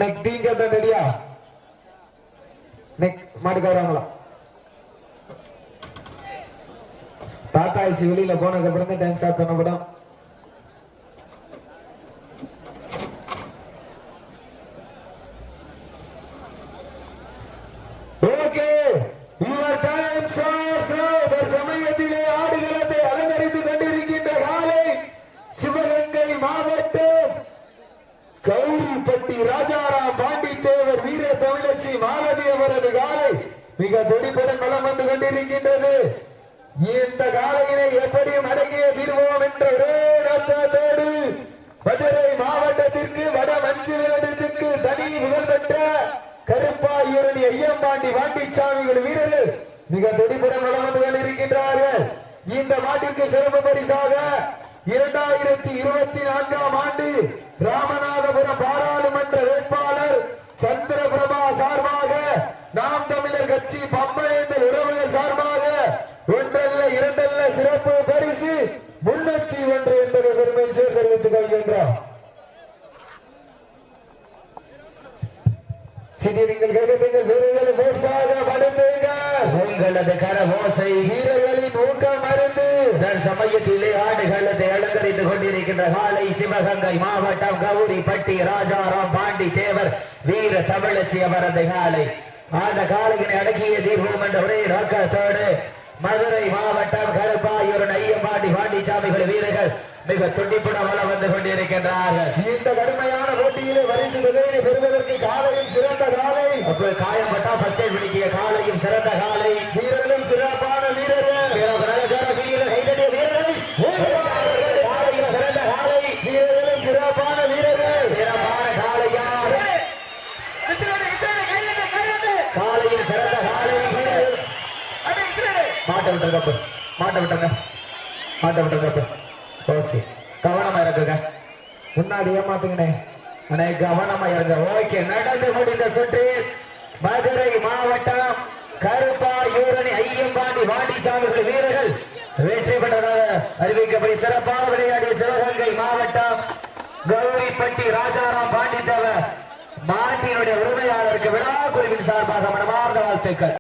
Neck team captain ரெடியா? Next மாட்டுக்கு வராங்களா? டாடா ஐசி வெளியில போனதுக்கு அப்புறம் தான் டைம் ஸ்டார்ட் பண்ணப்படும். Okay, your time starts now. தற்சமயத்திலே ஆடுகளத்தை அலங்கரித்துக் கொண்டிருக்கின்ற காலை சிவகங்கை மாவட்டம் கௌரிப்பட்டி ராஜாராம் பாண்டி தேவர் வீர தமிழச்சி மாலதி அவரது காலை மிக துடிப்புடன் வலம் வந்து கொண்டிருக்கின்றது. இந்த காலையினை எப்படியும் அடங்கிய தீர்வோம் என்ற ஒரே நோக்கத்தோடு மதுரை மாவட்டத்திற்கு வட மஞ்சுவேடத்திற்கு தனி புகழ்பெற்ற கருப்பாயூரணி ஐயம்பாண்டி வாண்டிச்சாமிகள் வீரர்கள் மிக துடிப்புடன் வலம் வந்து கொண்டிருக்கின்றார்கள். இந்த மாட்டிற்கு சிறப்பு பரிசாக 2024 ஆண்டு ராமநாதபுரம் பாராளுமன்ற வேட்பாளர் சந்திரபிரபா சார்பாக நாம் தமிழர் கட்சி பம்பளேந்தல் உறவுகள் சார்பாக ஒன்றல்ல இரண்டல்ல சிறப்பு பரிசு 301 என்பதை பெருமை தெரிவித்துக் கொள்கின்றோம். உங்களது கரவோசை வீரர்களின் ஊக்கம் மருந்து சமயத்திலே ஆடுகளத்தை அலங்கரித்துக் கொண்டிருக்கின்ற காலை சிவகங்கை மாவட்டம் கௌரிப்பட்டி ராஜாராம் பாண்டி தேவர் வீர தமிழச்சி அவரது காலை அந்த காலையினை அடக்கிய தீர்வோம் என்ற ஒரே நோக்கத்தோடு மதுரை மாவட்டம் கருப்பாயூர் ஐயம்பாண்டி பாண்டிச்சாமிகள் வீரர்கள் மிக துண்டிப்புடன் வளம் வந்து கொண்டிருக்கின்றார்கள். இந்த கடுமையான போட்டியிலே பரிசு தொகையினை பெறுவதற்கு காலையும் சிறந்த காலை, காயப்பட்டா ஃபர்ஸ்ட் எய்ட் பிடிக்கிய காலையும் சிறந்த காலை, வீரர்களும் சிறப்பான வீரர்கள், காலையும் சிறந்த காலை, வீரர்களும் சிறப்பான வீரர்கள், சிறப்பான காலையா காலையும் சிறந்த காலை, மாட்ட விட்டுருங்க. ஓகே, கவனமா இருக்குங்க, முன்னாடி ஏமாத்துங்கண்ணே, அண்ணே கவனமா இருங்க. ஓகே, நடந்து முடிந்த சுற்று மதுரை மாவட்டம் கருப்பாயூரணி ஐயம்பாண்டி வாண்டிச்சாமிகள் வீரர்கள் வெற்றி பெற்றதாக அறிவிக்கப்படி சிறப்பாக விளையாடிய சிவகங்கை மாவட்டம் கௌரிப்பட்டி ராஜாராம் பாண்டித்தவர் மாட்டினுடைய உரிமையாளருக்கு விழா குழுவின் சார்பாக மனமார்ந்த வாழ்த்துக்கள்.